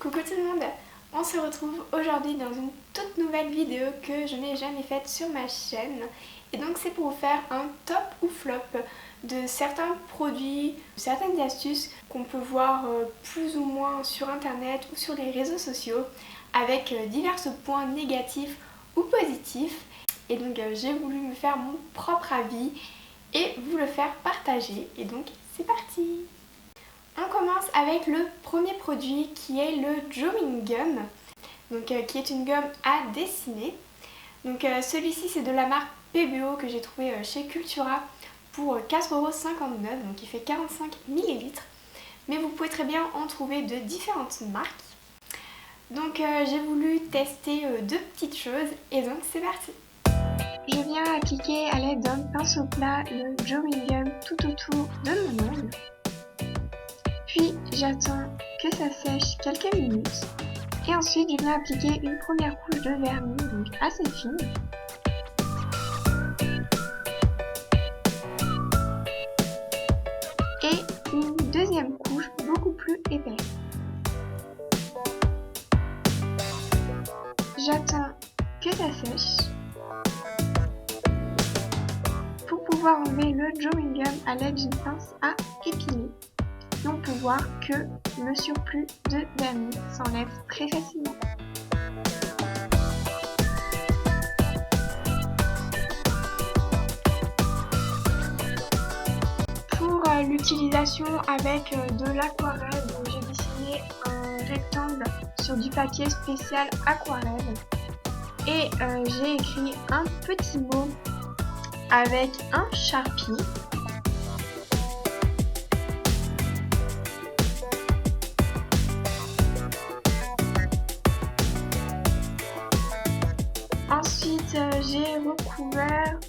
Coucou tout le monde, on se retrouve aujourd'hui dans une toute nouvelle vidéo que je n'ai jamais faite sur ma chaîne. Et donc c'est pour vous faire un top ou flop de certains produits, certaines astuces qu'on peut voir plus ou moins sur internet ou sur les réseaux sociaux avec divers points négatifs ou positifs. Et donc j'ai voulu me faire mon propre avis et vous le faire partager. Et donc c'est parti! On commence avec le premier produit qui est le Drawing Gum, donc, qui est une gomme à dessiner. Donc celui-ci c'est de la marque PBO que j'ai trouvé chez Cultura pour 4,59€, donc il fait 45 ml. Mais vous pouvez très bien en trouver de différentes marques. Donc j'ai voulu tester deux petites choses et donc c'est parti. Je viens appliquer à l'aide d'un pinceau plat le Drawing Gum tout autour de mon ongle. Puis j'attends que ça sèche quelques minutes et ensuite je viens appliquer une première couche de vernis, donc assez fine. Et une deuxième couche beaucoup plus épaisse. J'attends que ça sèche pour pouvoir enlever le Drawing Gum à l'aide d'une pince à épiler. Et on peut voir que le surplus de vernis s'enlève très facilement. Pour l'utilisation avec de l'aquarelle, j'ai dessiné un rectangle sur du papier spécial aquarelle et j'ai écrit un petit mot avec un Sharpie. Ensuite, j'ai recouvert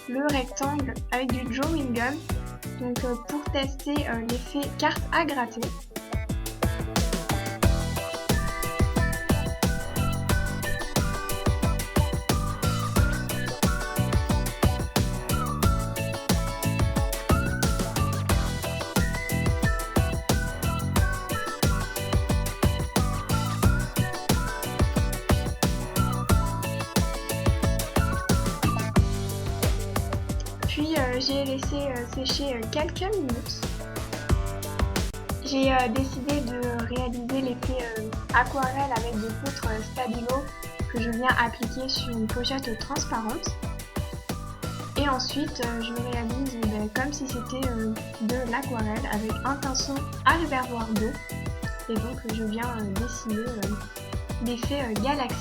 le rectangle avec du Drawing Gum donc, pour tester l'effet carte à gratter. Puis j'ai laissé sécher quelques minutes. J'ai décidé de réaliser l'effet aquarelle avec des feutres Stabilo que je viens appliquer sur une pochette transparente. Et ensuite je réalise comme si c'était de l'aquarelle avec un pinceau à réservoir d'eau. Et donc je viens dessiner l'effet galaxie.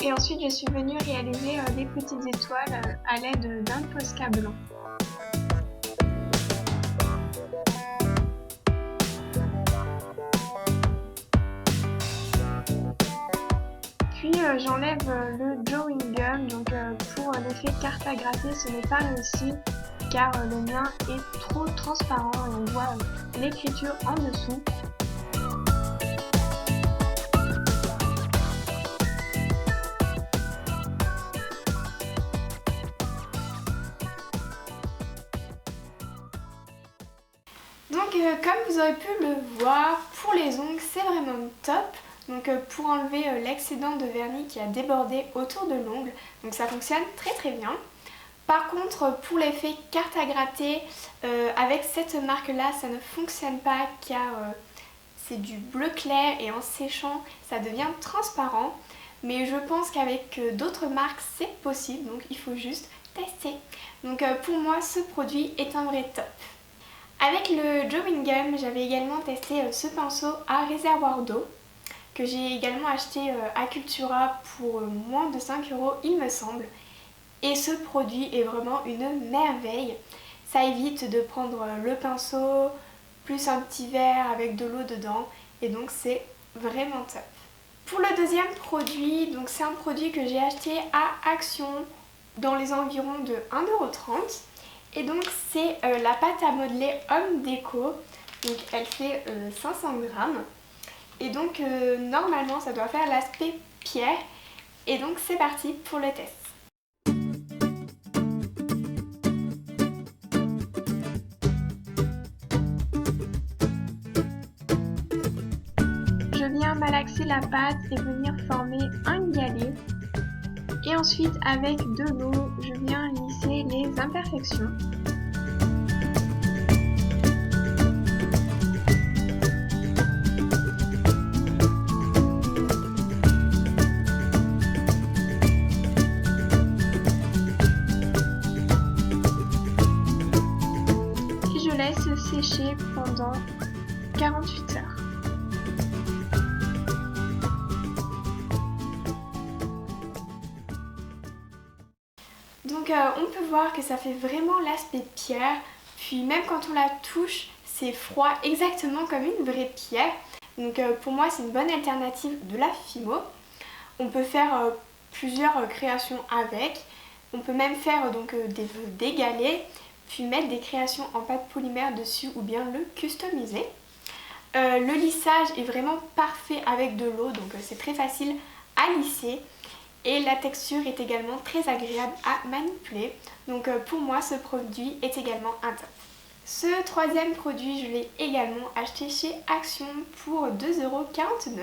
Et ensuite je suis venue réaliser des petites étoiles à l'aide d'un Posca blanc. Puis j'enlève le Drawing Gum, donc pour l'effet carte à gratter ce n'est pas réussi car le mien est trop transparent et on voit l'écriture en dessous. Donc comme vous aurez pu le voir, pour les ongles c'est vraiment top. Donc pour enlever l'excédent de vernis qui a débordé autour de l'ongle, donc ça fonctionne très bien. Par contre pour l'effet carte à gratter, avec cette marque là ça ne fonctionne pas car c'est du bleu clair et en séchant ça devient transparent. Mais je pense qu'avec d'autres marques c'est possible, donc il faut juste tester. Donc pour moi ce produit est un vrai top. Avec le Drawing Gum, j'avais également testé ce pinceau à réservoir d'eau. que j'ai également acheté à Cultura pour moins de 5 € il me semble. Et ce produit est vraiment une merveille. Ça évite de prendre le pinceau, plus un petit verre avec de l'eau dedans, et donc c'est vraiment top. Pour le deuxième produit, donc c'est un produit que j'ai acheté à Action dans les environs de 1,30 €. Et donc c'est la pâte à modeler Home Déco. Donc elle fait 500 grammes. Et donc normalement ça doit faire l'aspect pierre. Et donc c'est parti pour le test. Je viens malaxer la pâte et venir former un galet. Et ensuite avec de l'eau, je viens lisser les imperfections. Et je laisse sécher pendant 48 heures. Donc on peut voir que ça fait vraiment l'aspect pierre, puis même quand on la touche, c'est froid exactement comme une vraie pierre. Donc pour moi c'est une bonne alternative de la Fimo. On peut faire plusieurs créations avec, on peut même faire des galets, puis mettre des créations en pâte polymère dessus ou bien le customiser. Le lissage est vraiment parfait avec de l'eau, donc c'est très facile à lisser. Et la texture est également très agréable à manipuler. Donc pour moi, ce produit est également un top. Ce troisième produit, je l'ai également acheté chez Action pour 2,49 €.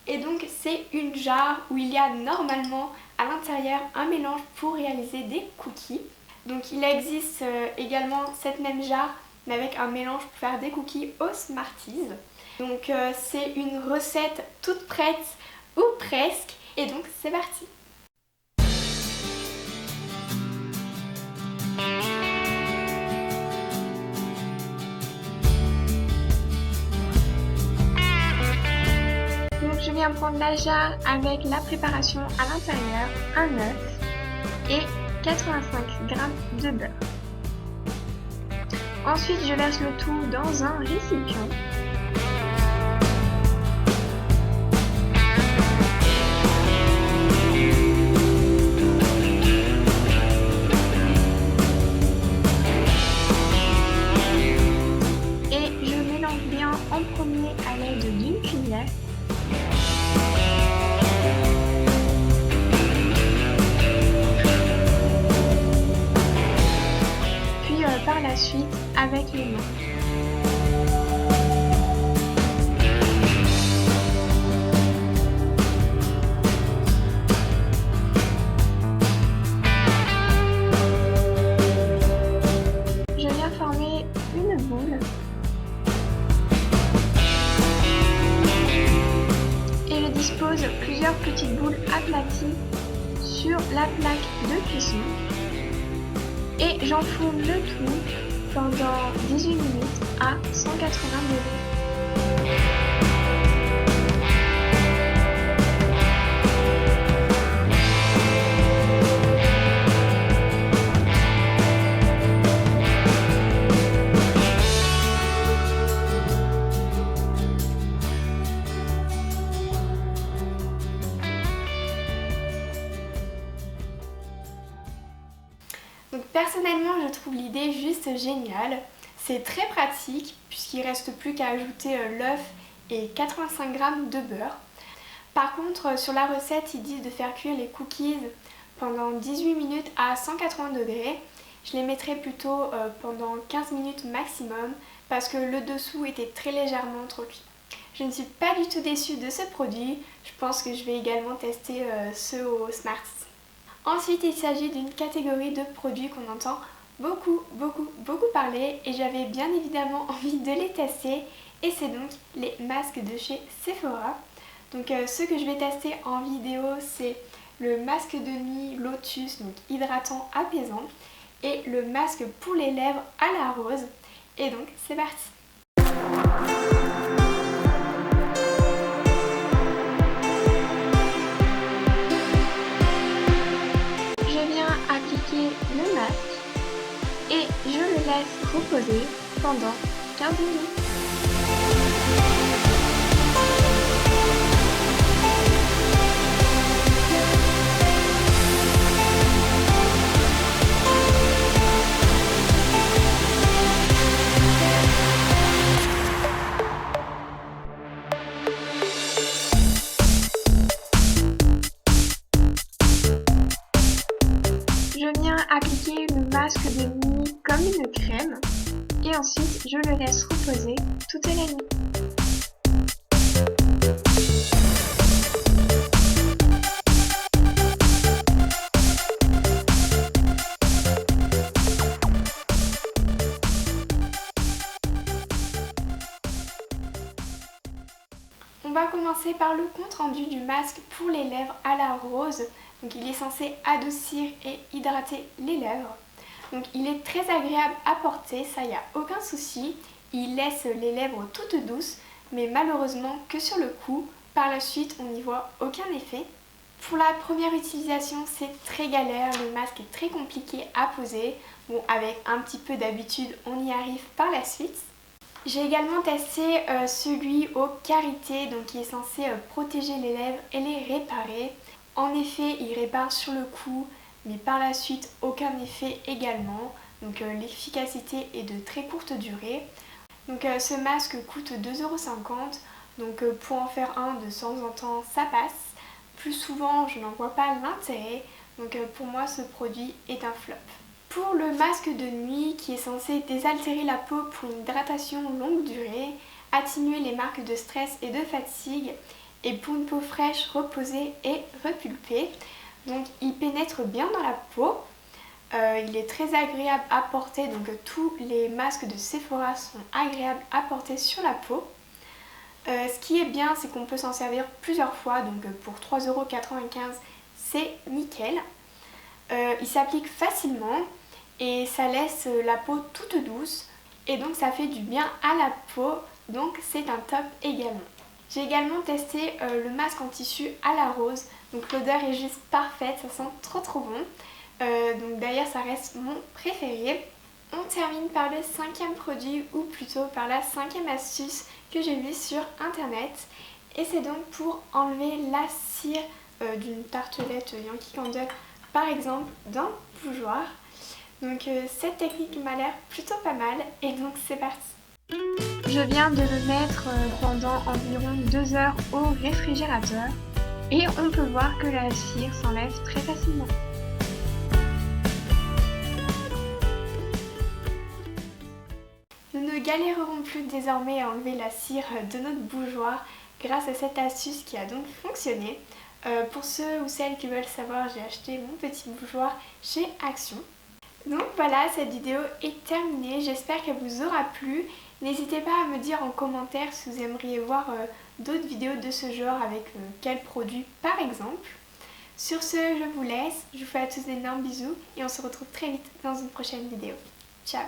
Et donc c'est une jarre où il y a normalement à l'intérieur un mélange pour réaliser des cookies. Donc il existe également cette même jarre mais avec un mélange pour faire des cookies aux Smarties. Donc c'est une recette toute prête ou presque. Et donc c'est parti. Donc je viens prendre la jarre avec la préparation à l'intérieur, un œuf et 85 g de beurre. Ensuite je verse le tout dans un récipient. En premier à l'aide d'une cuillère. Puis par la suite avec les mains. Je viens former une boule. Dispose plusieurs petites boules aplaties sur la plaque de cuisson et j'enfourne le tout pendant 18 minutes à 180 degrés. Donc personnellement je trouve l'idée juste géniale, c'est très pratique puisqu'il ne reste plus qu'à ajouter l'œuf et 85 g de beurre. Par contre sur la recette ils disent de faire cuire les cookies pendant 18 minutes à 180 degrés. Je les mettrai plutôt pendant 15 minutes maximum parce que le dessous était très légèrement trop cuit. Je ne suis pas du tout déçue de ce produit, je pense que je vais également tester ceux aux Smarties. Ensuite, il s'agit d'une catégorie de produits qu'on entend beaucoup parler et j'avais bien évidemment envie de les tester et c'est donc les masques de chez Sephora. Donc ceux que je vais tester en vidéo, c'est le masque de nuit Lotus, donc hydratant apaisant, et le masque pour les lèvres à la rose. Et donc c'est parti. laisse reposer pendant 15 minutes. Je viens appliquer le masque de nuit comme une crème et ensuite je le laisse reposer toute la nuit. On va commencer par le compte rendu du masque pour les lèvres à la rose. Donc il est censé adoucir et hydrater les lèvres. Donc il est très agréable à porter, ça y a aucun souci. Il laisse les lèvres toutes douces, mais malheureusement que sur le cou. Par la suite, on n'y voit aucun effet. Pour la première utilisation, c'est très galère, le masque est très compliqué à poser. Bon, avec un petit peu d'habitude, on y arrive par la suite. J'ai également testé celui au karité, donc qui est censé protéger les lèvres et les réparer. En effet, il répare sur le coup, mais par la suite, aucun effet également. Donc l'efficacité est de très courte durée. Donc ce masque coûte 2,50 €. Donc pour en faire un de temps en temps, ça passe. Plus souvent, je n'en vois pas l'intérêt. Donc pour moi, ce produit est un flop. Pour le masque de nuit qui est censé désaltérer la peau pour une hydratation longue durée, atténuer les marques de stress et de fatigue, et pour une peau fraîche, reposée et repulpée. Donc il pénètre bien dans la peau, il est très agréable à porter, donc tous les masques de Sephora sont agréables à porter sur la peau. Ce qui est bien, c'est qu'on peut s'en servir plusieurs fois, donc pour 3,95 €, c'est nickel. Il s'applique facilement et ça laisse la peau toute douce et donc ça fait du bien à la peau, donc c'est un top également. J'ai également testé le masque en tissu à la rose, donc l'odeur est juste parfaite, ça sent trop bon. Donc d'ailleurs ça reste mon préféré. On termine par le 5e produit, ou plutôt par la 5e astuce que j'ai vue sur internet, et c'est donc pour enlever la cire d'une tartelette Yankee Candle par exemple d'un bougeoir. Donc cette technique m'a l'air plutôt pas mal et donc c'est parti. Je viens de le mettre pendant environ 2 heures au réfrigérateur et on peut voir que la cire s'enlève très facilement. Nous ne galérerons plus désormais à enlever la cire de notre bougeoir grâce à cette astuce qui a donc fonctionné. Pour ceux ou celles qui veulent savoir, j'ai acheté mon petit bougeoir chez Action. Donc voilà, cette vidéo est terminée, j'espère qu'elle vous aura plu. N'hésitez pas à me dire en commentaire si vous aimeriez voir d'autres vidéos de ce genre avec quel produit par exemple. Sur ce, je vous laisse, je vous fais à tous d'énormes bisous et on se retrouve très vite dans une prochaine vidéo. Ciao!